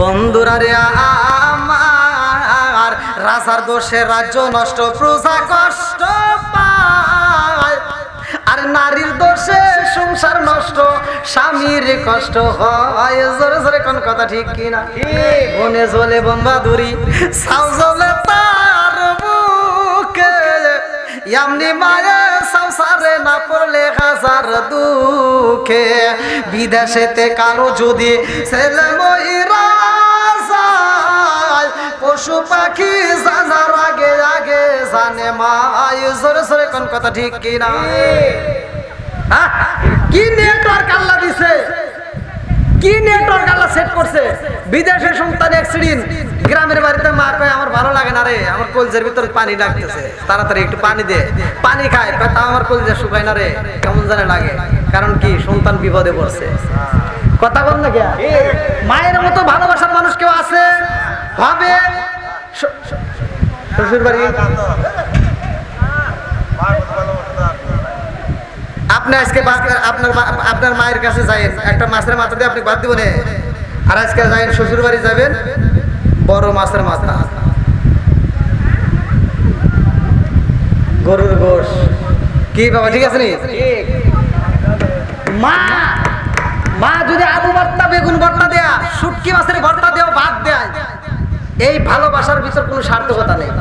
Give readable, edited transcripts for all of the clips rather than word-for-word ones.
বন্ধুরা রে আমার, রাজার দোষে রাজ্য নষ্ট, প্রজা কষ্ট পায়, আর নারীর দোষে সংসার নষ্ট, স্বামীর কষ্ট হয়। জোরে জোরে কোন কথা ঠিক কিনা? বনে জ্বলে বোমবাদুরি, সাউ জ্বলে তার বুকে, এমনি মায়ে সংসারে না পড়লে হাজার দুঃখে। বিদেশেতে কারো যদি ছেলে মহিলা যায়, পশু পাখি জানার আগে আগে জানে মাই। জোরে জোরে কোন কথা ঠিক কিনা? কি নেটওয়ার্ক আল্লাহ দিছে, কি নেটওয়ার্ক আল্লাহ সেট করছে। বিদেশের সন্তান অ্যাক্সিডেন্ট, গ্রামের বাড়িতে মা কয় আমার ভালো লাগে না রে, আমার কলজের ভিতরে পানি লাগতেছে, তাড়াতাড়ি একটু পানি দে। পানি খায়, তা আমার কলজে শুকায় না রে, কেমন জানে লাগে। কারণ কি, সন্তান বিপদে পড়ছে। কথা বল না, মায়ের মতো ভালোবাসার মানুষ কেউ আছে? ভাবে শ্বশুর বাড়ি, আপনি আজকে আপনার মায়ের কাছে যাবেন, একটা মাছের মাথা দিয়ে আপনি বাদ দিবেন, আর আজকে যাবেন শ্বশুর বাড়ি যাবেন, বড় মাছের মাথা, গরুর গোশ। কি বাবা ঠিক আছে নি? মা মা যদি আলু ভর্তা, বেগুন ভর্তা দেয়া, শুটকি মাছের ভর্তা দেওয়া, ভাত দেয়, এই ভালোবাসার ভিতর কোনো সার্থকতা নেই।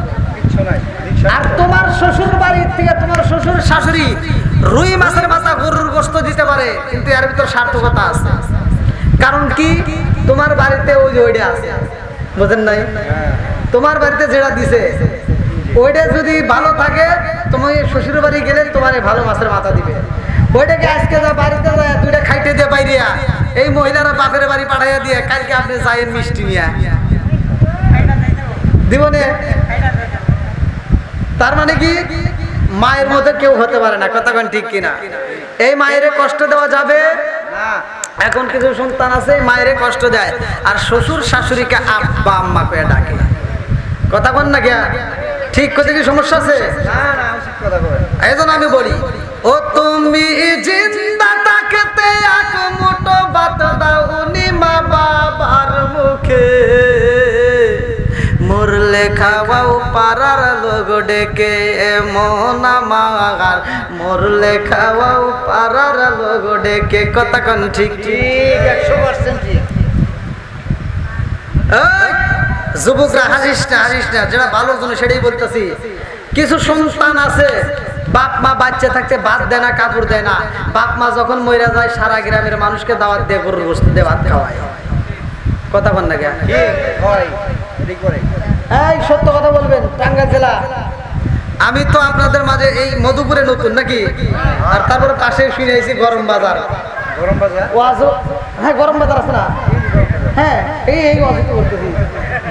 আর তোমার শ্বশুর বাড়ির থেকে তোমার শ্বশুর শাশুড়ি রুই মাছের মাথা, গরুর গোশত দিতে পারে, কিন্তু এর ভিতর সার্থকতা আছে। কারণ কি, তোমার বাড়িতে ওই যে ওইটা আছে, বুঝেন নাই? তোমার বাড়িতে যেটা দিছে ওইটা যদি ভালো থাকে, তুমি শ্বশুর বাড়ি গেলে তোমার ভালো মাছের মাথা দিবে। ওইটাকে আজকে যা বাড়িতে যায় দুইটা খাইতে দিয়ে বাইরিয়া, এই মহিলারা বাপের বাড়ি পাঠাইয়া দিয়ে, কালকে আপনি যাইয়েন মিষ্টি নিয়ে দিবনে। তার মানে কি, মায়ের মধ্যে কেউ হতে পারে না। কথা কোন ঠিক কিনা? এই মায়ের কষ্ট দেওয়া যাবে না। এখন কিছু সন্তান আছে মায়ের কষ্ট দেয়, আর শ্বশুর শাশুড়িকে আব্বা আম্মা করে ডাকে। কথা কোন না, ঠিক কথা কি সমস্যা আছে? এই জন্য আমি বলি, ও তুমি জিন্দা থাকতে এক মুঠো ভাত দাও নি মা বাবার মুখে, মরলে খাওয়াও পাড়ার লোক ডেকে, মন আমার মরলে খাওয়াও পাড়ার লোক ডেকে। কথা কোন ঠিক? ঠিক, 100% ঠিক। যুবকরা হাসিস না, হাসিস না, যেটা ভালোর জন্য সেটাই বলতেছি। কিছু সন্তান আছে বাপ মা বাচ্চা থাকতে ভাত দেয় না, কাপড় দেয় না। বাপ মা যখন মরে যায়, সারা গ্রামের মানুষকে দাওয়াত দিয়ে গরুর গোশত দিয়ে ভাত খাওয়ায়। কথা বল না, এই সত্য কথা বলবেন। টাঙ্গাইল জেলা, আমি তো আপনাদের মাঝে এই মধুপুরে নতুন নাকি, আর তারপরে পাশে শুনেছি গরম বাজার। গরম বাজার, হ্যাঁ গরম বাজার আছে না? হ্যাঁ, এই করতেছি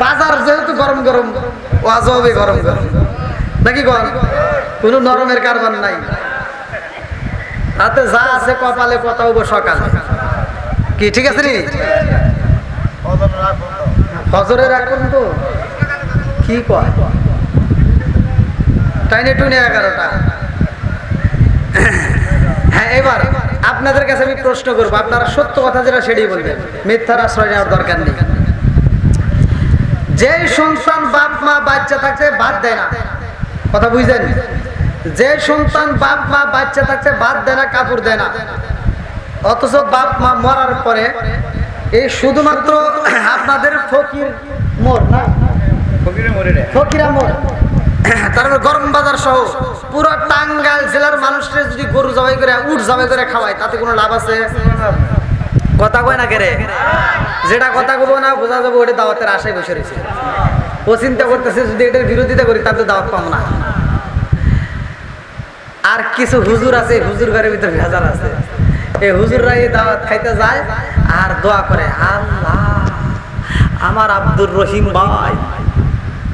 বাজার যেহেতু গরম গরম, ওয়াজ হবে গরম গরম নাকি? কোনো নরমের কারবার নাই, তাতে যা আছে কপালে কথা হবো সকালে। কি ঠিক আছে নি? ফজরের আগ পর্যন্ত কি কয়, টাইনে টুনে 11টা। হ্যাঁ, এবার আপনাদের কাছে আমি প্রশ্ন করবো, আপনারা সত্য কথা যেটা সেটাই বলবেন, মিথ্যার আশ্রয় নেওয়ার দরকার নেই। যে সন্তান বাপ মা বাচ্চা থাকতে ভাত দেয় না, কথা বুঝলেন? যে সন্তান বাপ মা বাচ্চা থাকতে ভাত দেয় না, কাপড় দেয় না, অথচ বাপ মা মরার পরে এই শুধুমাত্র আপনাদের ফকির মোর না, ফকিরা মোর, তারপর গরম বাজার সহ পুরো টাঙ্গাইল জেলার মানুষকে যদি গরু জবাই করে, উট জবাই করে খাওয়ায়, তাতে কোনো লাভ আছে? কথা কয় না কেরে? যেটা কথা কব না বোঝা যাবো, ওটা দাওয়াতের আশায় বসে রয়েছে। ও চিন্তা করতেছে যদি এটার বিরোধিতা করি তাতে দাওয়াত পাবো না। আর কিছু হুজুর আছে, হুজুর ঘরের ভিতরে ভেজাল আছে। এই হুজুররা এই দাওয়াত খাইতে যায় আর দোয়া করে, আল্লাহ আমার আব্দুর রহিম ভাই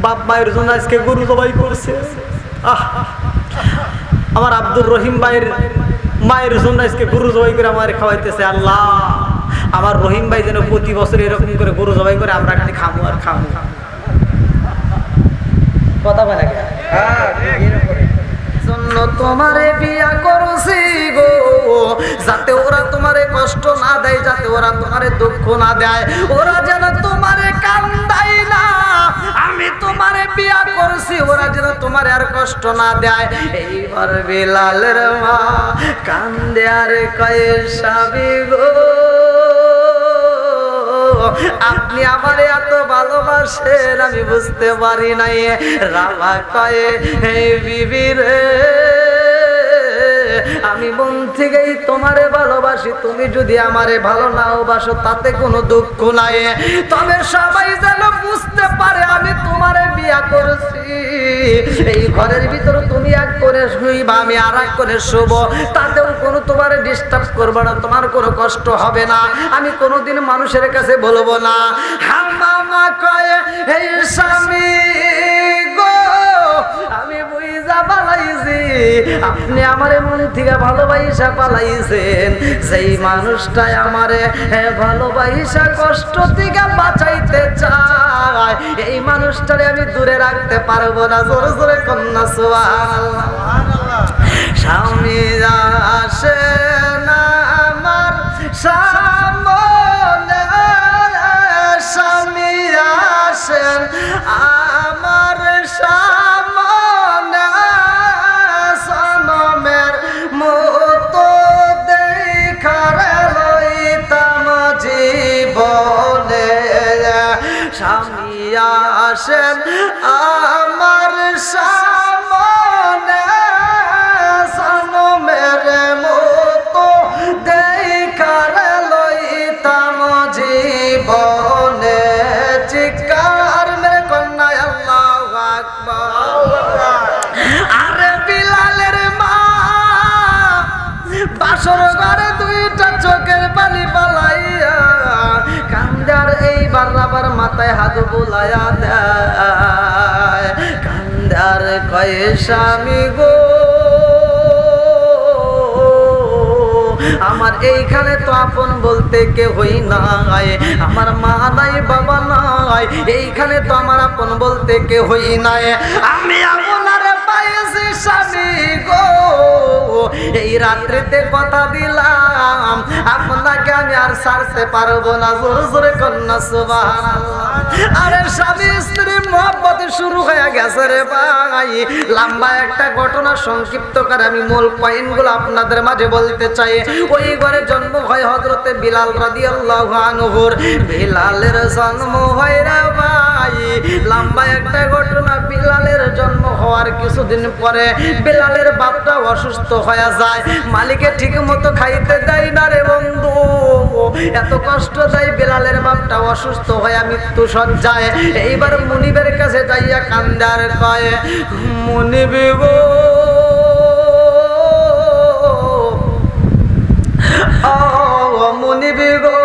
বাপ মায়ের জন্য আজকে গরু জবাই করছে, আমার আব্দুর রহিম ভাইয়ের মায়ের জন্য আজকে গরু জবাই করে আমার খাওয়াইতেছে। আল্লাহ আমার রহিম ভাই যেন প্রতি বছর এরকম করে গরু জবাই করে আমরা খালি খামু আর খামু। কথা বলে জন্য তোমারে বিয়া করছি গো, যাতে ওরা তোমারে কষ্ট না দেয়, যাতে ওরা তোমারে দুঃখ না দেয়, ওরা যেন তোমারে কষ্ট না দেয়। এইবার বিলালের মা কান্দে আর কয়ে স্বামী গো আপনি আমারে এত ভালোবাসেন আমি বুঝতে পারি নাই। রামা কয়ে হে বিবি রে আমি মন থেকেই তোমারে ভালোবাসি, তুমি যদি আমারে ভালো নাও বাসো তাতে কোনো দুঃখ নাই, তবে সবাই যেন বুঝতে পারে আমি তোমারে বিয়া করেছি। এই ঘরের ভিতরে তুমি এক করে শুইবা আমি আর এক করে শুব, তাতেও কোনো তোমারে ডিস্টার্ব করবো না, তোমার কোনো কষ্ট হবে না, আমি কোনোদিন মানুষের কাছে বলবো না। হাম্মা কয়ে এই স্বামী গো আমি বুঝা পালাইছি আপনি আমারে মন থেকে ভালোবাসা পালাইছেন, যেই মানুষটাই আমারে ভালোবাসা কষ্ট থেকে বাঁচাইতে চায় এই মানুষটারে আমি দূরে রাখতে পারবো না। জোরে জোরে কন্যা সুবহানাল্লাহ। স্বামী আসে না আমার সামনে, স্বামী আসেন আমার সামনে, সনমের মতো দেখার লইতাম জীবনে। স্বামী আসেন আমার সামনে, সনমের মতো দেখার লইতাম জীবনে। চিৎকার মেরে কন্যা আল্লাহু আকবার। আরে বিলালের মা বাসর ঘরে দুইটা চোখের পানি পালাইয়া কান্দার এইবার আবার মাথায় হাত বুলাইয়া দেয়, কান্দার কয়ে স্বামী গো আমার এইখানে তো আপন বলতে কেউই নাই, আমার মা নাই বাবা নাই, এইখানে তো আমার আপন বলতে কেউই নাই, আমি আপনারে পাইছি স্বামী গো এই রাত্রিতে কথা দিলাম আপনাকে আমি আর ছাড়তে পারবো না। জোরে জোরে কন্যা সুবহানাল্লাহ। আরে স্বামী স্ত্রী মহব্বত শুরু হয়ে গেছে রে ভাই। লম্বা একটা ঘটনা সংক্ষিপ্ত করে আমি মূল পয়েন্টগুলো আপনাদের মাঝে বলতে চাই। ওই ঘরে জন্ম হয় হযরতে বিলাল রাদিয়াল্লাহু আনহুর। বিলালের জন্ম হয় রে ভাই, লম্বা একটা ঘটনা। বিলালের জন্ম হওয়ার কিছুদিন পরে বিলালের বাপটা অসুস্থ হয়ে যায়, মালিকে ঠিক মতো খাইতে দেয় না রে বন্ধু, এত কষ্ট দেয়। বিলালের বাপটা অসুস্থ হয়ে মৃত্যু সজ্জায়। এইবার মুনিবের কাছে যাইয়া কান্দার কয়ে মুনিব গো মুনিব গো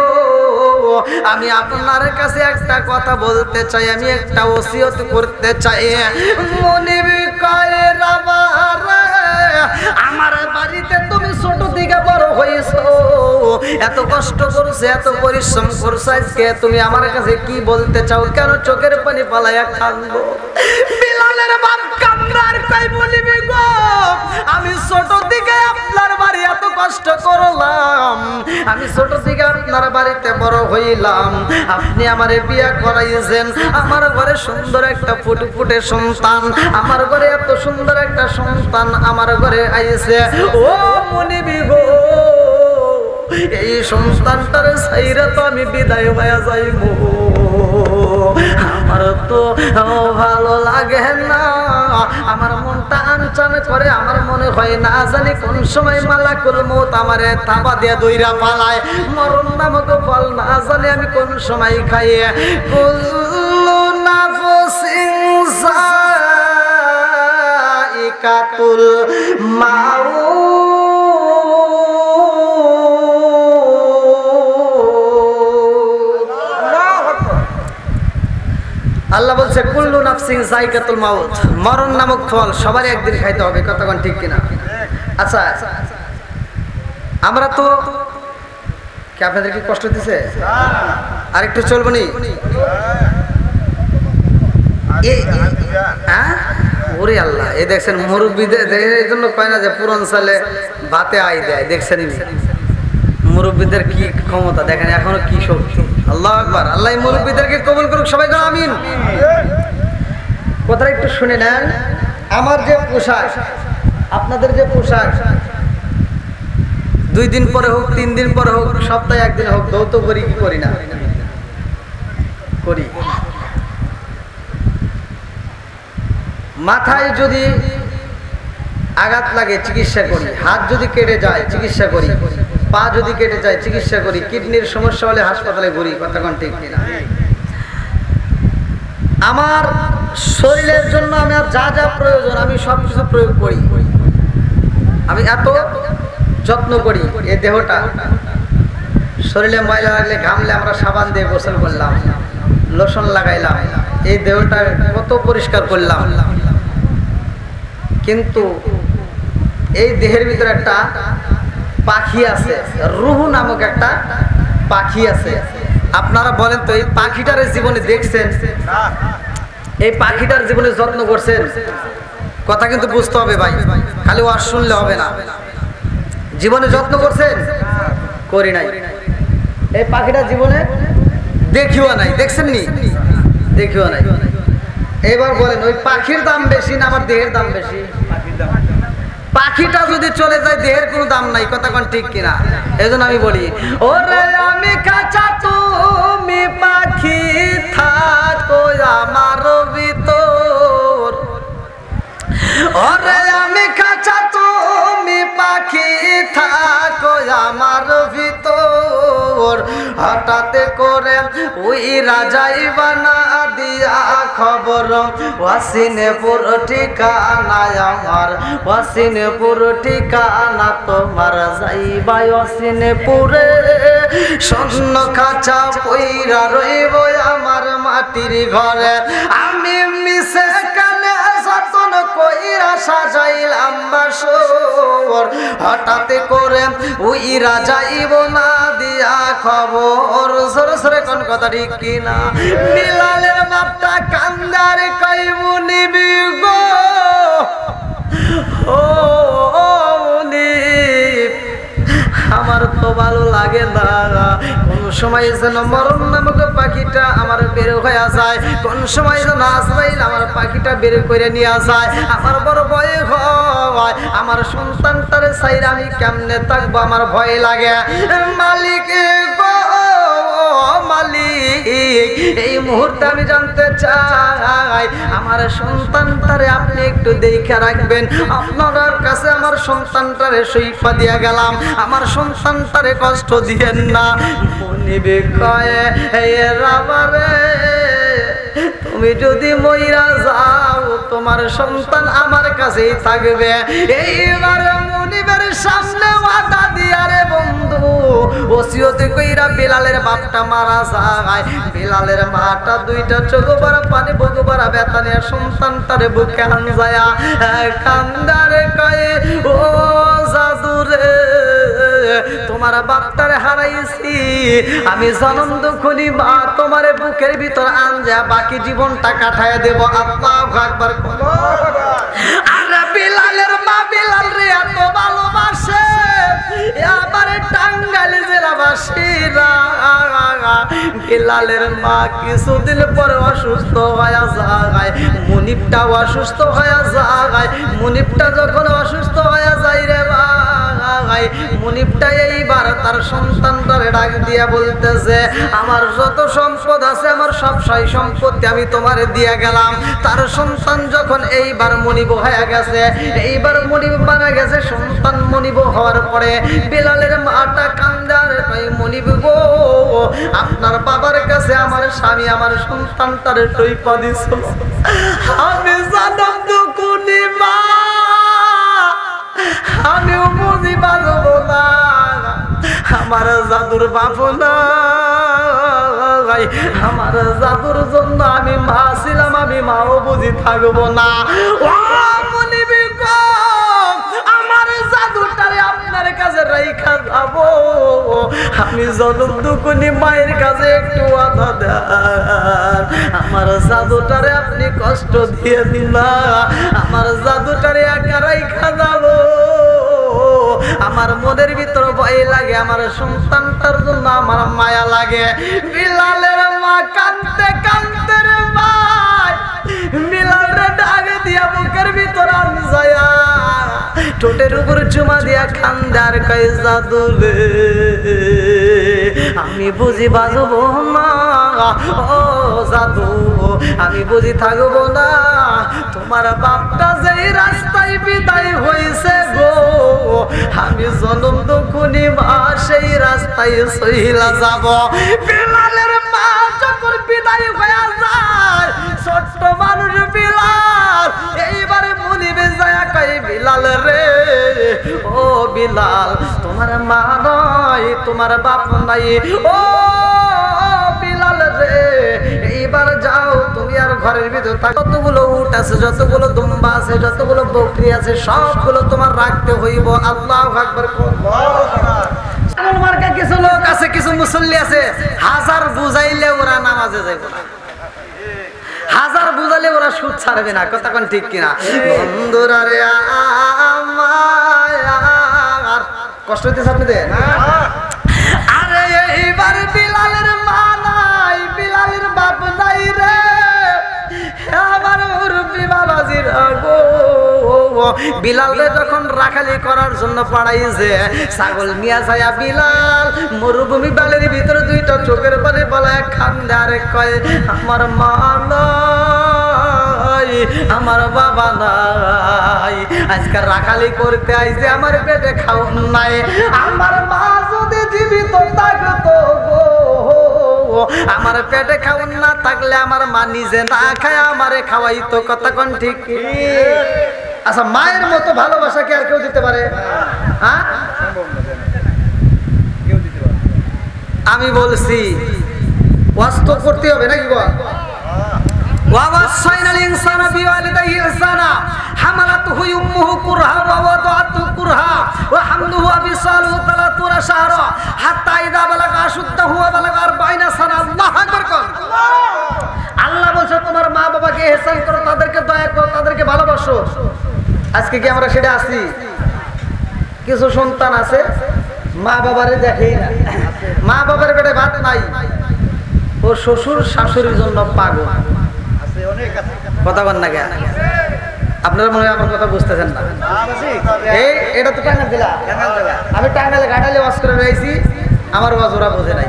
আমি আপনার কাছে একটা কথা বলতে চাই, আমি একটা ওসিয়ত করতে চাই। মুনিব কয়ে রাবা আমার বাড়িতে তুমি ছোট থেকে বড় হয়েছো, এত কষ্ট করছে এত পরিশ্রম করছো, আজকে তুমি আমার কাছে কি বলতে চাও, কেন চোখের পানি পালাইয়া কাঁদবো? বিলালের বাপ কান্দার কই মুনিব গো আমি ছোট থেকে আপনার বাড়ি এত কষ্ট করলাম, আমি ছোট থেকে আপনার বাড়িতে বড় হইলাম, আপনি আমারে বিয়ে করাইছেন, আমার ঘরে সুন্দর একটা ফুটফুটে সন্তান, আমার ঘরে এত সুন্দর একটা সন্তান আমার ঘরে আইছে। ও মুনিব গো এই সন্তানটার ছাইরা তো আমি বিদায় হয়ে যাইব, আমার তো ভালো লাগে না, আমার মনটা আনচান করে, আমার মনে হয় না জানি কোন সময় মালাকুল মউত আমারে থাবা দিয়া দইরা পালায়, মরণ নামক ফল না জানি আমি কোন সময় খাইয়ে। কুল্লু নাফসিন যায়িকাতুল মাউত। আল্লাহ বলছে কুল্লু নাফসিন যায়িকাতুল মাউত, মরণ নামক ফল সবারই একদিন খাইতে হবে। কতক্ষণ ঠিক কিনা? আচ্ছা আমরা তো কি আপনাদের কি কষ্ট দিছে? আর একটু চলবো নি? ওরে আল্লাহ, এই দেখছেন মুরব্বীদের এই জন্য কয় না যে পুরান সালে ভাতে আই দেয়, দেখছেন মুরব্বীদের কি ক্ষমতা দেখেন, এখনো কি শক্তি। আল্লাহু আকবার। আল্লাহ মুরব্বীদেরকে কবুল করুক, সবাই বলেন আমিন। কথাটা একটু শুনে নেন। আমার যে পোশাক, আপনাদের যে পোশাক 2 দিন পরে হোক, 3 দিন পরে হোক, সপ্তাহে 1 দিন হোক, ধৌত করি কি করি না? করি। মাথায় যদি আঘাত লাগে চিকিৎসা করি, হাত যদি কেটে যায় চিকিৎসা করি, পা যদি কেটে যায় চিকিৎসা করি, কিডনির সমস্যা হলে হাসপাতালে ঘুরি। কথা কোন ঠিক কিনা? আমার শরীরের জন্য আমার যা যা প্রয়োজন আমি সব কিছু প্রয়োগ করি। আমি এত যত্ন করি এই দেহটা। শরীরে ময়লা লাগলে, ঘামলে আমরা সাবান দিয়ে গোসল করলাম, লোশন লাগাইলাম, এই দেহটা কত পরিষ্কার করলাম। কিন্তু এই দেহের ভিতরে একটা পাখি আছে, রুহ নামক একটা পাখি আছে। আপনারা বলেন তো, এই পাখিটার জীবনে দেখছেন? এই পাখিটার জীবনে যত্ন করছেন? কথা কিন্তু বুঝতে হবে ভাই, খালি ওয়াজ শুনলে হবে না। জীবনে যত্ন করছেন? করি নাই। এই পাখিটা জীবনে দেখিও নাই। দেখছেন নি? দেখিও নাই। এবার বলেন, ওই পাখির দাম বেশি না আমার দেহের দাম বেশি? পাখিটা যদি চলে যায় দেহের কোনো দাম নাই। কথা কোন ঠিক কিনা? এই জন্য আমি বলি, ওরে আমি কাঁচা তুমি পাখি থাকো আমার ভিতর। ওরে আমি কাঁচা তুমি পাখি থাকো আমার ভিতর। হঠাৎ করে ওই রাজাই বানা দিয়া খবর, ওয়াসিনপুর ঠিকানা আমার, ওয়াসিনপুর ঠিকানা তোমার, যাইবা ওয়াসিনপুরে। স্বর্ণ খাঁচা পইরা রইব আমার মাটির ঘরে, আমি মিশে কানে যতন কইরা সাজাইলাম বাসর। হঠাৎ করে ওই রাজাইব না দিয়া খবর। সরে সরে কোন কথা ঠিক কিনা? বিলালের বাপটা কান্দার কইবু নিবি গো, ও মুনিব আমার তো ভালো লাগে না। কোন সময় যেন মরণ নামক পাখিটা আমার বের হয়ে যায়, কোন সময় যেন আজরাইল আমার পাখিটা বের করে নিয়ে যায়। আমার বড় ভয় হয়, আমার সন্তানটারে চাইলে আমি কেমনে থাকবো, আমার ভয় লাগে। মালিক গো মালিক, এই মুহূর্তে আমি জানতে চাই আমার সন্তানটারে আপনি একটু দেখে রাখবেন। আপনার কাছে আমার সন্তানটারে সইফা দিয়া গেলাম, আমার সন্তানটারে কষ্ট দিয়েন না। মনিবে কয়ে রাবারে, তুমি যদি মইরা যাও তোমার সন্তান আমার কাছেই থাকবে। এইবার মনিবের সামনে ওয়াদা দিয়া রে বন্ধু ওসিয়ত কইরা বিলালের বাপটা মারা যায়। বিলালের মাটা 2টা চোখ ভরা পানি, বুক ভরা ব্যথা নিয়ে সন্তানটারে বুকে আনজায়া কান্দারে কয়ে, ও জাদুরে তোমার বাপটারে হারাইছি আমি, জনম দুঃখনি মা তোমার বুকের ভিতর আনজা বাকি জীবনটা কাটায় দেব। আল্লাহু আকবার। আর বিলালের মা বিলাল রে এত ভালোবাসে, এবারে টাঙ্গাইল জেলাবাসীরা বিলালের মা কিছুদিন পরে অসুস্থ হয়ে যায়, মুনিবটাও অসুস্থ হয়ে যায়। মুনিবটা যখন অসুস্থ হয়ে যায় রে ভাই, মুনিবটা এইবার তার সন্তানটারে ডাক দিয়া বলতেছে, আমার যত সম্পদ আছে আমার সব সয় সম্পত্তি আমি তোমারে দিয়া গেলাম। তার সন্তান যখন এইবার মনিব হয়ে গেছে, এইবার মনিব মারা গেছে, সন্তান মনিব হওয়ার পরে বিলালের মাটা কান্দার কই, মনিব গো আপনার বাবার কাছে আমার স্বামী আমার সন্তানটারে সইপা দিছিল, আমি জানতাম তো কোনি মা আমিও বুঝি পারবো না, আমার জাদুর বাপ না, আমার জাদুর জন্য আমি মা ছিলাম, আমি মাও বুঝি থাকবো না। ও মনিবি গো আমার জাদুটারে আপনার কাছে রাইখা যাবো, আমি জনম দুকুনি মায়ের কাছে একটু আধা দেন, আমার জাদুটারে আপনি কষ্ট দিয়ে দিলা, আমার জাদুটারে একা রাইখা যাবো। আমার মনের ভিতর ভয় লাগে, আমার সন্তানটার জন্য আমার মায়া লাগে। বিলালের মা কাঁদতে কাঁদতে রে ভাই বিলালের ডাক দিয়া বুকের ভিতর ঠোঁটের উপর চুমা দিয়া খান্দার কয় জাদুলে আমি বুঝি বাজবো না, ও জাদু আমি বুঝি থাকবো না। তোমার বাপটা যেই রাস্তায় বিদায় হইছে গো, আমি জনম দুখুনি মা সেই রাস্তায় সহিলা যাব। বিলালের মা যখন বিদায় হয়ে যায়, ছোট্ট মানুষ বিলাল এইবারে মনিবে যায় কই বিলাল রে, ও বিলাল তোমার মা নাই, তোমার বাপ নাই, ও বিলাল রে এইবার যাও তুমি আর ঘরের ভিতর থাকো। যতগুলো উট আছে, যতগুলো দুম্বা আছে, যতগুলো বকরি আছে, সবগুলো তোমার রাখতে হইব। আল্লাহু আকবার। ছাগল মার্কা কিছু লোক আছে, কিছু মুসল্লি আছে, হাজার বুঝাইলে ওরা নামাজে যাইব না, হাজার বুঝাইলে ওরা সুদ ছাড়বে না। কথা কোন ঠিক কিনা? বন্ধুরা রে আমার কষ্ট হইতেছে আপনাদের? আরে এইবার বিলালের মা নাই, বিলালের বাপ নাই রে, আমার মুরব্বি বাবাজির গো। বিলালরে যখন রাখালি করার জন্য পাঠাইছে, ছাগল নিয়ে যায় বিলাল মরুভূমি বালের ভিতরে দুইটা চোখের পানি বলায় খান্দারে কয় আমার মা নাই, আমার বাবা নাই, আজকে রাখালি করতে আইছে, আমার পেটে খাওয়া নাই, আমার মা যদি জীবিত থাকতো গো, আমার পেটে খাওয়ান না থাকলে আমার মা নিজে না খায় আমারে খাওয়াইতো। কথা কোন ঠিক? আচ্ছা মায়ের মতো ভালোবাসা কি আর কেউ দিতে পারে? হ্যাঁ আমি বলছি ওয়াজ তো করতে হবে নাকি বল? ওয়াসাইনাল ইনসানা বিওয়ালিদাইহি ইহসানা হামালাতুহু উম্মুহু কুরহা ওয়া ওয়াদাআতুহু কুরহা ওয়া হামলুহু ওয়া বিসালুহু 30 শাহরা হাত্তা ইযা বালাগা আশুদ্দাহু ওয়া বালাগা 40 সানা। আল্লাহু আকবার। আল্লাহ বলছে তোমার মা বাবাকে ইহসান করো, তাদেরকে দয়া করো, তাদেরকে ভালোবাসো। আজকে কি আমরা সেটা আছি? কিছু সন্তান আছে মা বাবারে দেখেই না, মা বাবার পেটে ভাত নাই, ও শ্বশুর শাশুড়ির জন্য পাগল। কথা বল না কেন? আপনারা মনে হয় আমার কথা বুঝতেছেন না। এই এটা তো টাঙ্গাইল জেলা, আমি টাঙ্গাইলে ঘাটালে ওয়াজ করে রয়েছি, আমার ওয়াজ ওরা বোঝে নাই।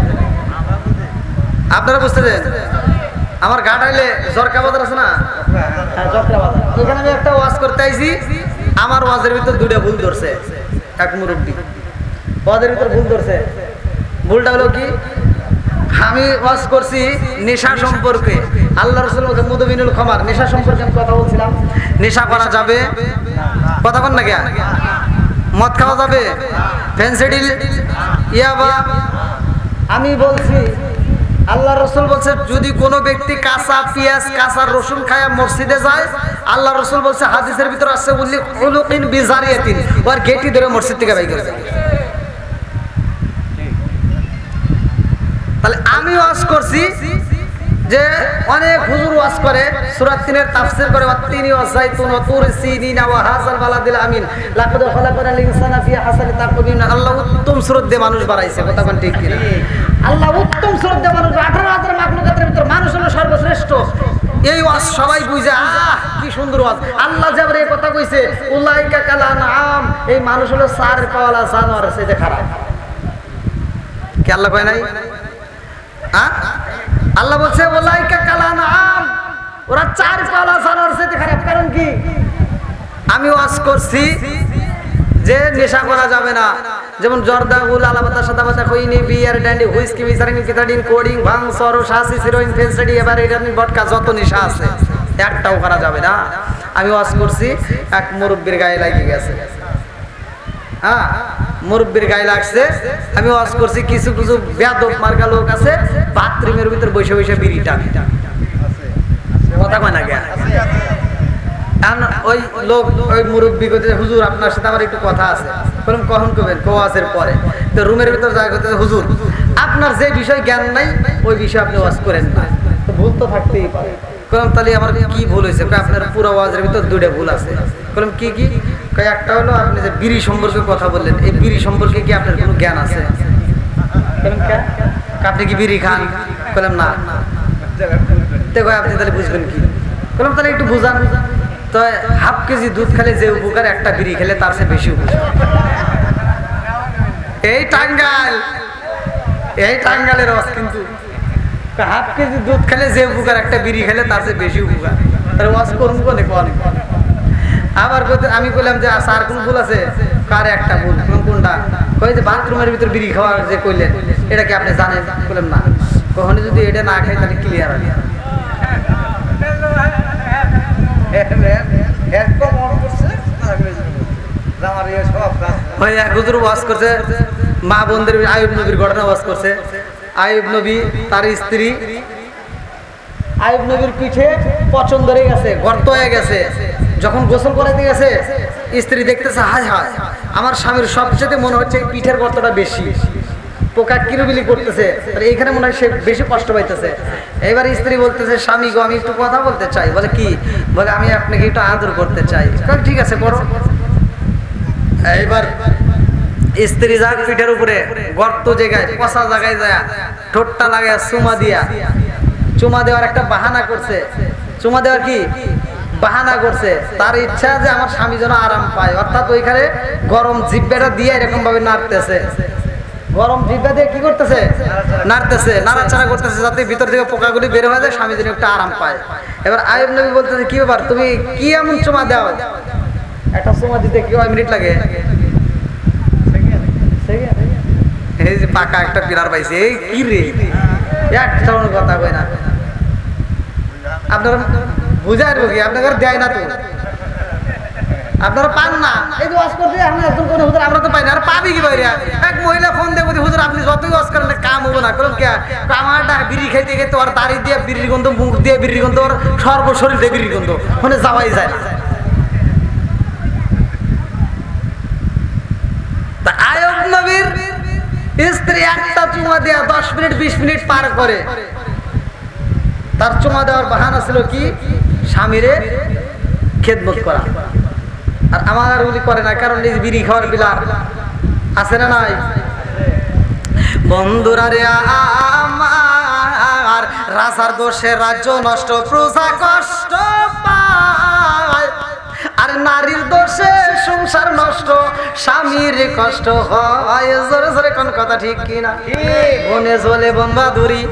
আপনারা বুঝতেছেন? আমার ঘাটাইলে জরকা বাজার আছে না, ওইখানে আমি একটা ওয়াজ করতে আইছি, আমার ওয়াজের ভিতর দুইটা ভুল ধরছে। এক মুরব্বী ওয়াজের ভিতর ভুল ধরছে। ভুলটা হলো কি, আমি ওয়াজ করছি নেশা সম্পর্কে। আল্লাহ রাসূল মুদবিনুল খামার নেশা সম্পর্কে আমি কথা বলছিলাম। নেশা করা যাবে? কথা বল না কেন? মদ খাওয়া যাবে? ফেন্সিডিল, ইয়াবা? আমি বলছি আল্লাহ রাসূল বলছে যদি কোনো ব্যক্তি কাঁচা পেঁয়াজ কাঁচা রসুন খায়া মসজিদে যায়, আল্লাহ রাসূল বলছে হাদিসের ভিতর আছে বললি উলুকিন বিজারিয়াতিন, ওর গেটি ধরে মসজিদ থেকে বাইর করে দেয়। তাহলে আমি ওয়াজ করছি যে অনেক হুজুর ওয়াজ করে সূরা ৩ এর তাফসীর করে, ওয়াত্তিনি ওয়াযাইতুন ওয়া তুর সিনিনা ওয়া হাযাল বালাদিল আমিন লাকাদ খালাকাল ইনসানা ফি আহসানি তাকওয়িম। আল্লাহ উত্তম সূরত দিয়ে মানুষ বানাইছে। কথা কোন ঠিক কিনা? আল্লাহ উত্তম সূরত দিয়ে মানুষ, ১৮,০০০ মাখলুকাতের ভিতর মানুষ হলো সর্বশ্রেষ্ঠ। এই ওয়াজ সবাই বুঝে, কি সুন্দর ওয়াজ। আল্লাহ যে আবার এই কথা কইছে উলাইকা কাল আনআম, এই মানুষ হলো চার পাওয়ালা জানোয়ার, সেটা খারাপ। কি আল্লাহ কয় নাই? আল্লাহ বলছে ওলাইকা কাল আনআম, ওরা চার পাওয়ালা জানোয়ার, সেটা খারাপ। কারণ কি? আমি ওয়াজ করছি যে নেশা করা যাবে না, যেমন জর্দা গুল আলাবাতা সাদাবাতা খইনি বিয়ার ড্যান্ডি হুইস্কি মিসারিন কিতাডিন কোডিং ভাং সরো শাসি সিরোইন ফেন্সিডি এবার এটানি বটকা যত নেশা আছে একটাও করা যাবে না। আমি ওয়াজ করছি, এক মুরব্বির গায়ে লাগিয়ে গেছে। হ্যাঁ মুরব্বির গায়ে লাগছে। আমি ওয়াজ করছি, কিছু কিছু বেয়াদব মার্কা লোক আছে বাথরুমের ভিতর বসে বসে বিড়ি টানে। কথা কয় না কেন? ওই লোক ওই মুরব্বী করতে, হুজুর আপনার সাথে আমার একটু কথা আছে। বললাম কখন করবেন? ওয়াজের পরে। তো রুমের ভিতর যা করতে, হুজুর আপনার যে বিষয় জ্ঞান নাই ওই বিষয়ে আপনি ওয়াজ করেন না। তো ভুল তো থাকতেই পারে। বললাম তাহলে আমার কি ভুল হয়েছে? আপনার পুরো ওয়াজের ভিতর দুইটা ভুল আছে। বললাম কি কি? একটা হলো আপনি যে বিড়ি সম্পর্কে কথা বললেন, এই বিড়ি সম্পর্কে কি আপনার কোনো জ্ঞান আছে? আপনি কি বিড়ি খান? বললাম না। দেখো আপনি তাহলে বুঝবেন কি? বললাম তাহলে একটু বুঝান। তো হাফ কেজি দুধ খেলে যে উপকার একটা বিড়ি খেলে তার চেয়ে বেশি উপকার। এই টাঙ্গালের রস কিন্তু হাফ কেজি দুধ খেলে যে উপকার একটা বিড়ি খেলে তার চেয়ে বেশি উপকার। তার ওয়াজ করুন কোনে কোন আবার আমি বললাম যে আর কোন ভুল আছে? কার একটা ভুল। কোনটা? কই যে বাথরুমের ভিতর বিড়ি খাওয়ার যে কইলেন এটা কি আপনি জানেন? বললাম না। কখনো যদি এটা না খাই তাহলে ক্লিয়ার হবে। হুজুর ওয়াজ করছে মা বোনদের আইয়ুব নবীর ঘটনা ওয়াজ করছে। আইয়ুব নবী তার স্ত্রী আইয়ুব নবীর পিঠে পচন ধরে গেছে, গর্ত হয়ে গেছে। যখন গোসল করাতে গেছে স্ত্রী দেখতেছে হায় হায় আমার স্বামীর সবচেয়ে মনে হচ্ছে পিঠের গর্তটা বেশি, পোকা কিরবিলি করতেছে, এইখানে মনে হয় সে বেশি কষ্ট পাইতেছে। এবার স্ত্রী বলতেছে স্বামী গো আমি একটু কথা বলতে চাই। বলে কি? বলে আমি আপনাকে একটু আদর করতে চাই। ঠিক আছে করো। এইবার স্ত্রী যাক পিঠের উপরে গর্ত জায়গায় পচা জায়গায় যায় ঠোঁটটা লাগায় চুমা দেওয়ার একটা বাহানা করছে। চুমা দেওয়ার কি বাহানা করছে? তার ইচ্ছা যে আমার স্বামী যেন আরাম পায়, অর্থাৎ ওইখানে গরম জিব্বাটা দিয়ে এরকম ভাবে নাড়তেছে। গরম জিব্বা দিয়ে কি করতেছে? নাড়তেছে, নাড়াচাড়া করতেছে যাতে ভিতর থেকে পোকাগুলি বের হয়ে যায়, স্বামী যেন একটু আরাম পায়। এবার আইয়ুব নবী বলতেছে কি ব্যাপার, তুমি কি এমন চুমা দাও? একটা চুমা দিতে কি কয় মিনিট লাগে? এই যে পাকা একটা পিলার পাইছে, এই কি রে একটা কথা কই না। আপনারা বুঝাই কি আপনাদের দেয় না তো, আপনারা পান না। এই যে ওয়াজ করতে হুজুর আমরা তো পাই না, আর পাবি কি বাইরে? এক মহিলা ফোন দিয়ে বলছে হুজুর আপনি যতই ওয়াজ করেন কাম হবো না। কারণ কে আমারটা বিড়ি খাইতে গিয়ে তো আর দাড়ি দিয়ে বিড়ির গন্ধ, মুখ দিয়ে বিড়ির গন্ধ, ওর সর্বশরীর দিয়ে বিড়ির গন্ধ, মানে যাওয়াই যায় না। তা আইয়ুব নবীর স্ত্রী একটা চুমা দেয়া 10 মিনিট 20 মিনিট পার করে। তার চুমা দেওয়ার বাহানা ছিল কি? স্বামীরে খেদমত করা। আর আমার উনি করে না, কারণ এই বিড়ি খাওয়ার বিলার আছে না নাই? বন্ধুরা রে আমার রাজার দোষে রাজ্য নষ্ট, প্রজা কষ্ট পায়। আর নারীর দোষে সংসার নষ্ট, স্বামীর কষ্ট হয়। জোরে জোরে কোন কথা ঠিক কিনা? বনে জ্বলে বোমবাদুরি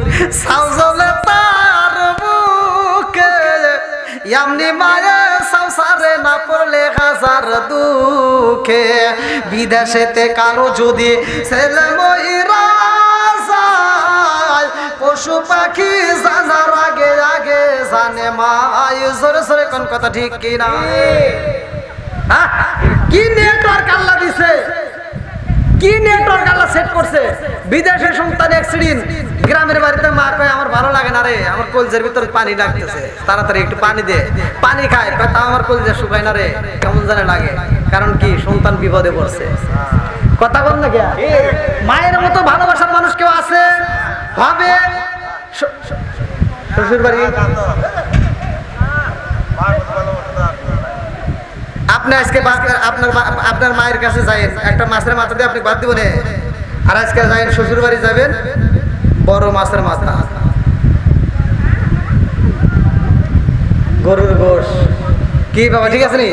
সাউ জ্বলে তার বুকে, এমনি মায়ে সংসারে না পড়লে হাজার দুঃখে। বিদেশেতে কারো যদি ছেলে মহিরা যায়, পশু পাখি জানার আগে আগে জানে মাই। জোরে জোরে কোন কথা ঠিক কিনা? কি নেটওয়ার্ক আল্লাহ দিছে, কি নেটওয়ার্ক আল্লাহ সেট করছে। বিদেশে সন্তান অ্যাক্সিডেন্ট, গ্রামের বাড়িতে মা কয় আমার ভালো লাগে না রে, আমার কলজের ভিতরে পানি লাগতেছে, তাড়াতাড়ি একটু পানি দে। পানি খায়, তা আমার কলজে শুকায় না রে, কেমন জানে লাগে। কারণ কি? সন্তান বিপদে পড়ছে। কথা বল না কে? মায়ের মতো ভালোবাসার মানুষ কেউ আছে? হবে শ্বশুর বাড়ি। আপনি আজকে আপনার মায়ের কাছে যাইন, একটা মাছের মাথা দিয়ে আপনি বাদ দিব না। আর আজকে যাইন শ্বশুর বাড়ি যাবেন, বড় মাছের মাথা, গরুর গোশ। কি বাবা ঠিক আছে নি?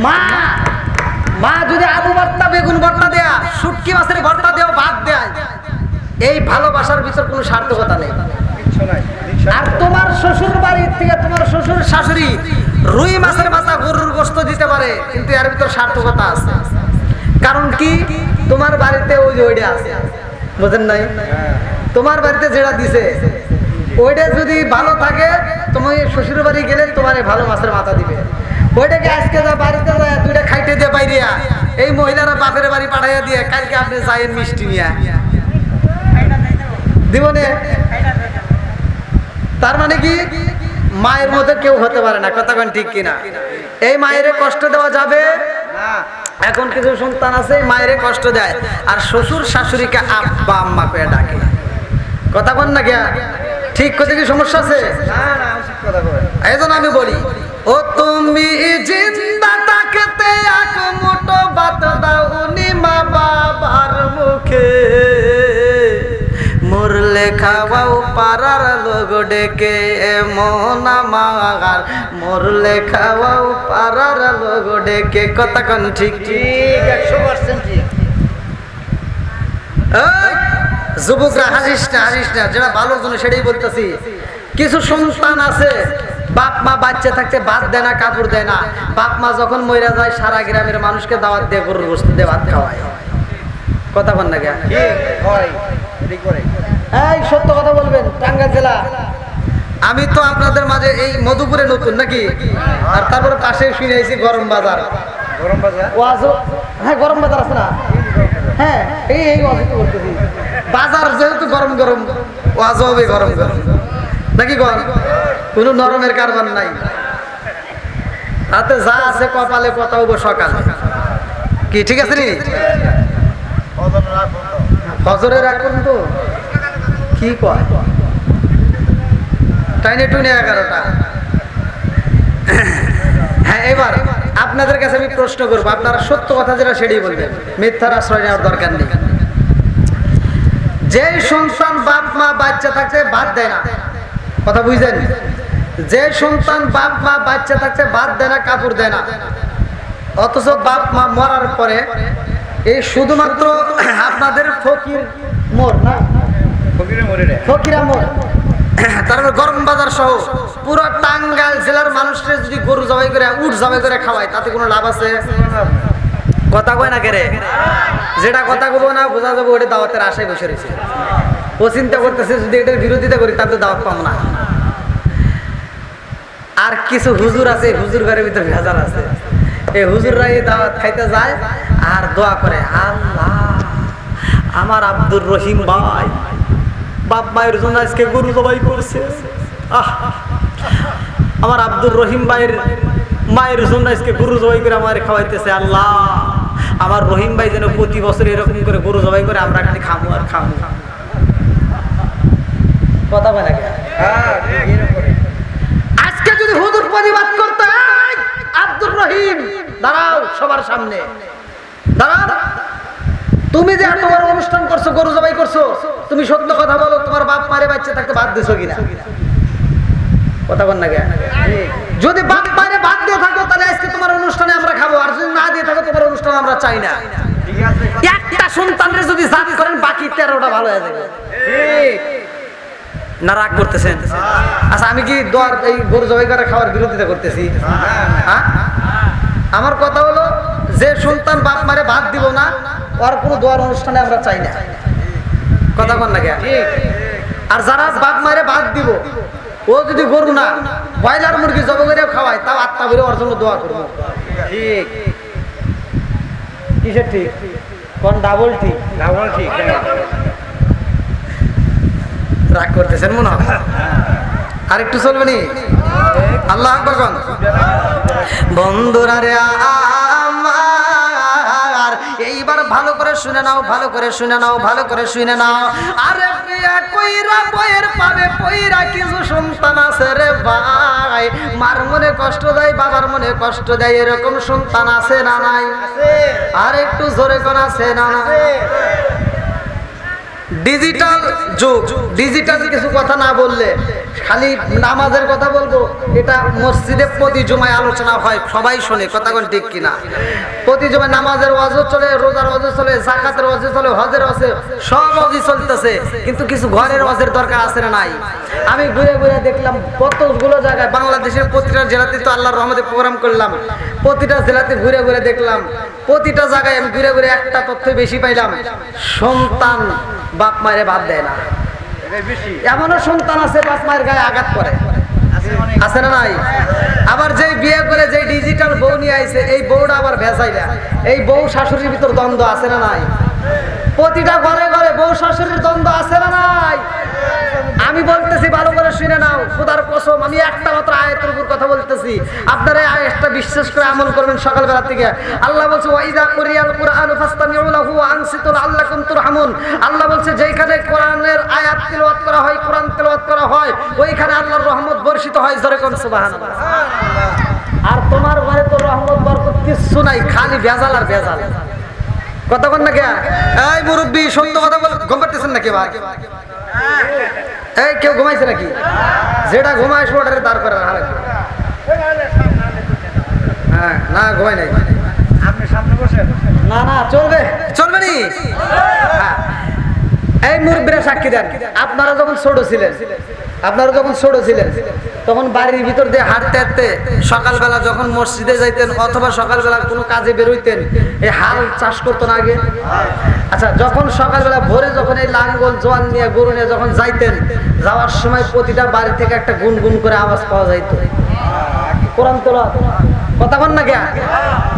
মা মা যদি আলু ভর্তা বেগুন ভর্তা দেয়া, শুটকি মাছের ভর্তা দেও, ভাত দেয়, এই ভালোবাসার ভিতর কোনো সার্থকতা নেই। আর তোমার শ্বশুর বাড়ির থেকে তোমার শ্বশুর শাশুড়ি রুই মাছের মাথা গরুর গোশত দিতে পারে, কিন্তু এর ভিতর সার্থকতা আছে। কারণ কি? তোমার বাড়িতে ওই যে ওইটা আছে, বুঝেন নাই? তোমার বাড়িতে যেটা দিছে ওইটা যদি ভালো থাকে, তুমি শ্বশুর বাড়ি গেলে তোমার ভালো মাছের মাথা দিবে। ওইটাকে আজকে যা বাড়িতে যায় দুইটা খাইতে দিয়ে বাইরিয়া, এই মহিলারা বাপের বাড়ি পাঠাইয়া দিয়ে কালকে আপনি যাইয়েন মিষ্টি নিয়ে দিব না। তার মানে কি? মায়ের মধ্যে কেউ হতে পারে না। কথা কোন ঠিক কিনা? এই মায়ের কষ্ট দেওয়া যাবে না। এখন কিছু সন্তান আছে মায়ের কষ্ট দেয়, আর শ্বশুর শাশুড়িকে আব্বা আম্মা করে ডাকে। কথা কোন না কে? ঠিক কথা কি সমস্যা আছে? এই জন্য আমি বলি, ও তুমি জিন্দা থাকতে এক মুঠো ভাত দাও নি মা বাবার মুখে, মরলে মরলে খাওয়াও পাড়ার লোক ডেকে এমন আমার মরলে খাওয়াও পাড়ার লোক ডেকে কথা কোন ঠিক ঠিক 100% ঠিক। যুবকরা হাসিস না যেটা ভালোর জন্য সেটাই বলতেছি। কিছু সন্তান আছে বাপ মা বাচ্চা থাকতে ভাত দেয় না, কাপড় দেয় না। বাপ মা যখন মরে যায় সারা গ্রামের মানুষকে দাওয়াত দিয়ে গরুর গোশত দিয়ে ভাত খাওয়ায়। কথা বল না কেন? এই সত্য কথা বলবেন। টাঙ্গাইল জেলা, আমি তো আপনাদের মাঝে এই মধুপুরে নতুন নাকি, আর তারপরে পাশে শুনেছি গরম বাজার। গরম বাজার ওয়াজও, হ্যাঁ গরম বাজার আছে না? হ্যাঁ এই ওয়াজ করতেছি। বাজার যেহেতু গরম গরম, ওয়াজও হবে গরম গরম নাকি? কোনো নরমের কারবার নাই। তাতে যা আছে কপালে কথা হবো সকালে। কি ঠিক আছে নি? ফজরের এখন তো কি কয় টাইনে টুনে 11টা। হ্যাঁ, এবার আপনাদের কাছে আমি প্রশ্ন করবো, আপনারা সত্য কথা যেটা সেটাই বলবেন, মিথ্যার আশ্রয় নেওয়ার দরকার নেই। যে সন্তান বাপ মা বাচ্চা থাকতে ভাত দেয় না, কথা বুঝছেন? যে সন্তান বাপ মা বাচ্চা থাকতে ভাত দেয় না, কাপড় দেয় না, অথচ বাপ মা মরার পরে এই শুধুমাত্র আপনাদের ফকির মোর না, ফকিরা মোর, তারপর গরম বাজার সহ পুরো টাঙ্গাইল জেলার মানুষকে যদি গরু জবাই করে উট জবাই করে খাওয়ায়, তাতে কোনো লাভ আছে? কথা কয় না কেরে? যেটা কথা বলবো না বোঝা যাবো ওটা দাওয়াতের আশায় বসে রয়েছে। ও চিন্তা করতেছে যদি এটার বিরোধিতা করি তাতে দাওয়াত পাবো না। আর কিছু হুজুর আছে, হুজুর ঘরের ভিতরে ভেজাল আছে। এই হুজুররা এই দাওয়াত খাইতে যায় আর দোয়া করে, আল্লাহ আমার আব্দুর রহিম ভাই বাপ মায়ের জন্য আজকে গরু জবাই করছে, আমার আব্দুর রহিম ভাইয়ের মায়ের জন্য আজকে গরু জবাই করে আমার খাওয়াইতেছে। আল্লাহ আমার রহিম ভাই যেন প্রতি বছর এরকম করে গরু জবাই করে আমরা খালি খামু আর খামু। কথা বলে আজকে যদি হুজুর প্রতিবাদ করতে আব্দুর রহিম দাঁড়াও সবার সামনে, দাঁড়াও। তুমি যে এত বড় অনুষ্ঠান করছো, গরু জবাই করছো, তুমি সত্য কথা বলো, তোমার বাপ মারে বাচ্চা থাকতে বাদ দিছো কিনা? কথা বল না কেন? যদি বাপ মারে বাদ দিয়ে থাকো তাহলে আজকে তোমার অনুষ্ঠানে আমরা খাবো, আর যদি না দিয়ে থাকো তোমার অনুষ্ঠানে আমরা চাই না। একটা সন্তানরে যদি জাত করেন বাকি 13টা ভালো হয়ে যাবে। না রাগ করতেছেন? আচ্ছা আমি কি দোয়ার এই গরু জবাই করে খাওয়ার বিরোধিতা করতেছি? হ্যাঁ, আমার কথা হলো যে সন্তান বাপ মারে ভাত দিব না ওর কোনো দোয়ার অনুষ্ঠানে আমরা চাই না। কথা বল না কেন? আর যারা বাপ মারে ভাত দিব ও যদি গরু না ব্রয়লার মুরগি জব করে খাওয়ায় তাও আত্মা বেরো ওর জন্য দোয়া করবো। ঠিক কিসের ঠিক? কোন ডাবল ঠিক? ডাবল ঠিক। রাগ করতেছেন মনে হয়? আর একটু চলবে নি? আল্লাহ আকবার কোন? বন্ধুরা রে আমার এইবার ভালো করে শুনে নাও, ভালো করে শুনে নাও, ভালো করে শুনে নাও। আরে প্রিয়া কইরা বইয়ের পাবে পইরা কিছু সন্তান আছে রে ভাই, মার মনে কষ্ট দেয়, বাবার মনে কষ্ট দেয়, এরকম সন্তান আছে না নাই? আর একটু জোরে কোন আছে না? ডিজিটাল যুগ, ডিজিটাল কিছু কথা না বললে খালি নামাজের কথা বলবো, এটা মসজিদে প্রতি জুমায় আলোচনা হয়, সবাই শোনে। কথা কোন ঠিক কিনা? প্রতি জুমায় নামাজের ওয়াজও চলে, রোজার ওয়াজও চলে, যাকাতের ওয়াজও চলে, হজের ওয়াজে, সব ওয়াজই চলতেছে, কিন্তু কিছু ঘরের ওয়াজের দরকার আছে না নাই? আমি ঘুরে ঘুরে দেখলাম কতগুলো জায়গায়, বাংলাদেশের প্রতিটা জেলাতে তো আল্লাহর রহমতে প্রোগ্রাম করলাম, প্রতিটা জেলাতে ঘুরে ঘুরে দেখলাম, প্রতিটা জায়গায় আমি ঘুরে ঘুরে একটা তথ্য বেশি পাইলাম, সন্তান বাপ মায়ের ভাত দেয় না। এমনও সন্তান আছে বাপ মায়ের গায়ে আঘাত করে, আছে না নাই? আবার যেই বিয়ে করে যে ডিজিটাল বউ নিয়ে আইছে, এই বউটা আবার ভেজাইলা, এই বউ শাশুড়ির ভিতর দ্বন্দ্ব আছে না নাই? প্রতিটা ঘরে ঘরে বউ শাশুড়ির দ্বন্দ্ব আছে না নাই? আমি বলতেছি ভালো করে শুনে নাও, খোদার কসম আমি একটা মাত্র আয়াতের উপর কথা বলতেছি, আপনারা এই আয়াতটা বিশ্বাস করে আমল করবেন সকালবেলা থেকে। আল্লাহ বলছে ওয়াইদা কুরিয়াল কুরআন ফাসতামিউ লাহু ওয়া আনসিতু লাআল্লাকুম তুরহামুন। আল্লাহ বলছে যেখানে কোরআনের আয়াত তেলাওয়াত করা হয়, কোরআন তেলাওয়াত করা হয়, ওইখানে আল্লাহর রহমত বর্ষিত হয়। জোরে কোন সুবহানাল্লাহ। আর তোমার ঘরে তো রহমত বরকত কিছু নাই, খালি ভেজাল আর ভেজাল। কথা বল না কে? এই মুরব্বি সত্য কথা বল, গম পাচ্ছেন নাকি ভাই? এই কেউ ঘুমাইছে নাকি? যেটা ঘুমায় ওটারে দাঁড় করে রাখা লাগবে। হ্যাঁ, না ঘুমাই নাই। আপনি সামনে বসেন। না না চলবে, চলবে নি। হ্যাঁ, এই মুরব্বীরা সাক্ষী দেন, আপনারা যখন ছোট ছিলেন, তখন বাড়ির ভিতর দিয়ে হাঁটতে হাঁটতে সকালবেলা যখন মসজিদে যাইতেন অথবা সকালবেলা কোনো কাজে বেরোইতেন, এই হাল চাষ করতেন আগে। আচ্ছা, যখন সকালবেলা ভোরে যখন এই লাঙ্গল জোয়ান নিয়ে গরু নিয়ে যখন যাইতেন, যাওয়ার সময় প্রতিটা বাড়ি থেকে একটা গুনগুন করে আওয়াজ পাওয়া যাইত, কোরআন তেলাওয়াত। কথা বল না কে?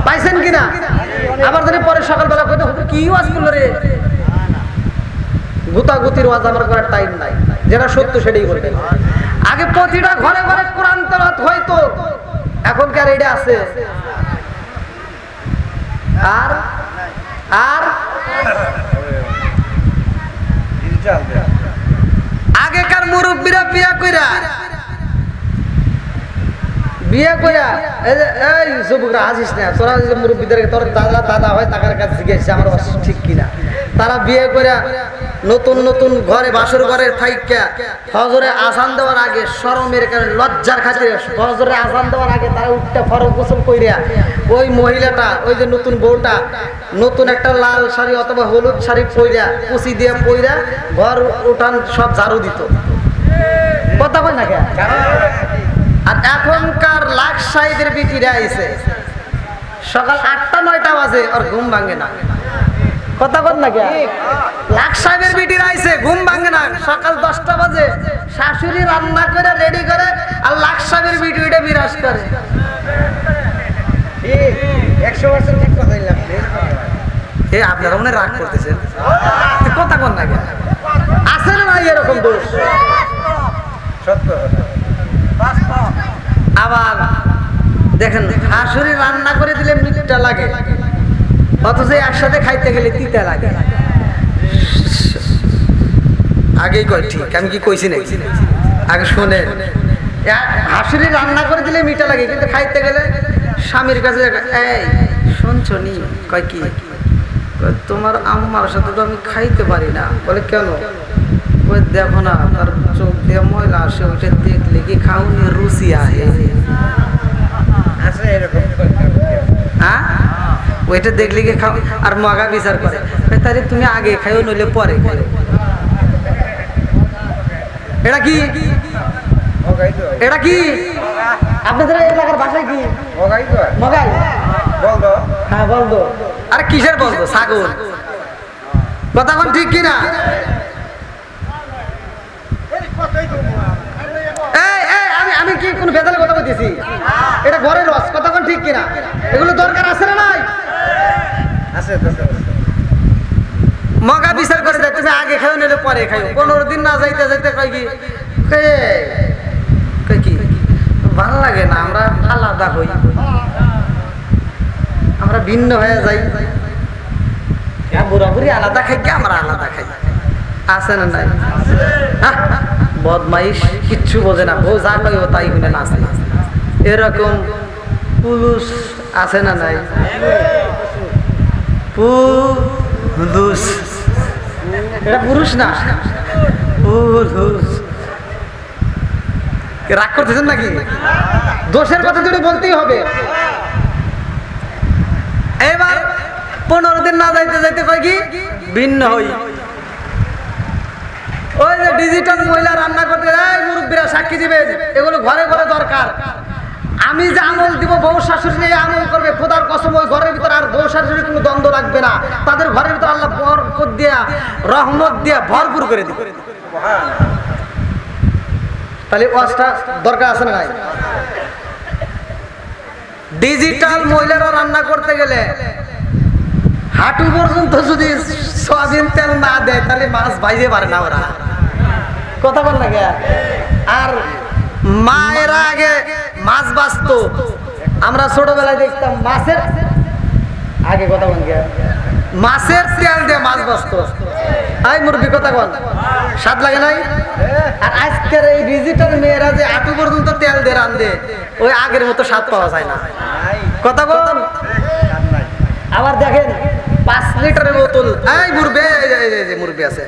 পাইছেন কিনা? আবার যদি পরে সকালবেলা কইতে কি ওয়াজ করলো রে, গুতাগুতির ওয়াজ আমার করার টাইম নাই, যেটা সত্য সেটাই বলবেন। আগে প্রতিটা ঘরে ঘরে কোরআন তেলাওয়াত হয়তো, এখন কি আর এটা আছে? আর আর আগেকার মুরব্বীরা বিয়ে কইরা এই যুবকরা আসিস না, তোরা মুরব্বীদের তোর দাদা হয় তাকার কাছে জিজ্ঞেস আমার ঠিক কিনা। তারা বিয়ে কইরা নতুন নতুন ঘরে বাসর ঘরে থাইকা ফজরে আজান দেওয়ার আগে শরমের কারণে লজ্জার খাতিরে ফজরে আজান দেওয়ার আগে তারা উঠতে ফরজ গোসল কইরা ওই মহিলাটা, ওই যে নতুন বউটা নতুন একটা লাল শাড়ি অথবা হলুদ শাড়ি পইরা কুচি দিয়ে পইরা ঘর উঠান সব ঝাড়ু দিত। কথা কই না কে? আর এখনকার লাখ সাহেবের বিটিরা আইছে সকাল 8টা-9টা বাজে আর ঘুম ভাঙে না। কথা বল না কে? লাখ সাহেবের বিটিরা আইছে ঘুম ভাঙে না, সকাল 10টা বাজে শাশুড়ি রান্না করে রেডি করে আর লাখ সাহেবের বিটিটা বিরাজ করে। 100% ঠিক কথা বললাম। এ আপনারা মনে রাগ করতেছেন, কথা বল না কে? আছে না এরকম দোষ? সত্য। আবার দেখেন শাশুড়ি রান্না করে দিলে মিঠা লাগে, অথচ একসাথে খাইতে গেলে তিতা লাগে। আগেই কয় ঠিক, আমি কি কইছি নাকি? আগে শোনেন, শাশুড়ি রান্না করে দিলে মিঠা লাগে, কিন্তু খাইতে গেলে স্বামীর কাছে এই শুনছো নি, কয় কি তোমার আম্মার সাথে তো আমি খাইতে পারি না। বলে কেন? ওই দেখো না তার চোখ দিয়ে ময়লা আসে, ওইটা দেখলে কি খাওনি রুচি আহে। হ্যাঁ, ওইটা দেখলে কি খাও, আর মগা বিচার করে তাহলে তুমি আগে খাইও নইলে পরে খাইও। এটা কি? এটা কি আপনাদের এলাকার ভাষায় কি? মগাই। হ্যাঁ বলদো। আরে কিসের বলদো? ছাগল। কথা কোন ঠিক কিনা? আমি কি কোন ভেজালের কথা বলতেছি? এটা ঘরের রস। কথা কোন ঠিক কিনা? এগুলো দরকার আছে না নাই? আছে। মগা বিচার করে দেয় তুমি আগে খাইও নিলে পরে খাইও। 15 দিন না যাইতে যাইতে কয় কি ভালো লাগে না, আমরা আলাদা হই, আমরা ভিন্ন হয়ে যাই। বুড়া বুড়ি আলাদা খাই কি আমরা আলাদা খাই? আছে না নাই? বদমাইশ, কিচ্ছু বোঝে না, বউ যা কইব তাই শুনে নাচে। এরকম পুরুষ আছে না নাই? পুরুষ, এটা পুরুষ না, পুরুষ। রাগ করতেছেন নাকি? দোষের কথা যদি বলতেই হবে। এবার 15 দিন না যাইতে যাইতে কয় কি ভিন্ন হই। ওই যে ডিজিটাল মহিলা রান্না করতে, এই মুরব্বীরা সাক্ষী দিবেন, এগুলো ঘরে ঘরে দরকার। আমি যে আমল দিব বউ শাশুড়ি নিয়ে আমল করবে, খোদার কসম ওই ঘরের ভিতরে আর বউ শাশুড়ির কোনো দ্বন্দ্ব লাগবে না। তাদের ঘরের ভিতরে আল্লাহ বরকত দিয়া রহমত দিয়া ভরপুর করে দিবে। তাহলে ওয়াজটা দরকার আছে না নাই? ডিজিটাল মহিলারা রান্না করতে গেলে হাঁটু পর্যন্ত যদি সয়াবিন তেল না দেয় তাহলে মাছ বাইরে পারে না ওরা। কথা বল না কে? আর মায়েরা আগে মাছ বাঁচতো, আমরা ছোটবেলায় দেখতাম মাছের আগে, কথা বল কে, মাছের তেল দিয়ে মাছ বাঁচতো। এই মুরগি কথা বল, স্বাদ লাগে নাই? আর আজকের এই ডিজিটাল মেয়েরা যে হাঁটু পর্যন্ত তেল দিয়ে রান্ধে, ওই আগের মতো স্বাদ পাওয়া যায় না। কথা বল। আবার দেখেন 5 লিটারের বোতল, এই মুরগি আছে।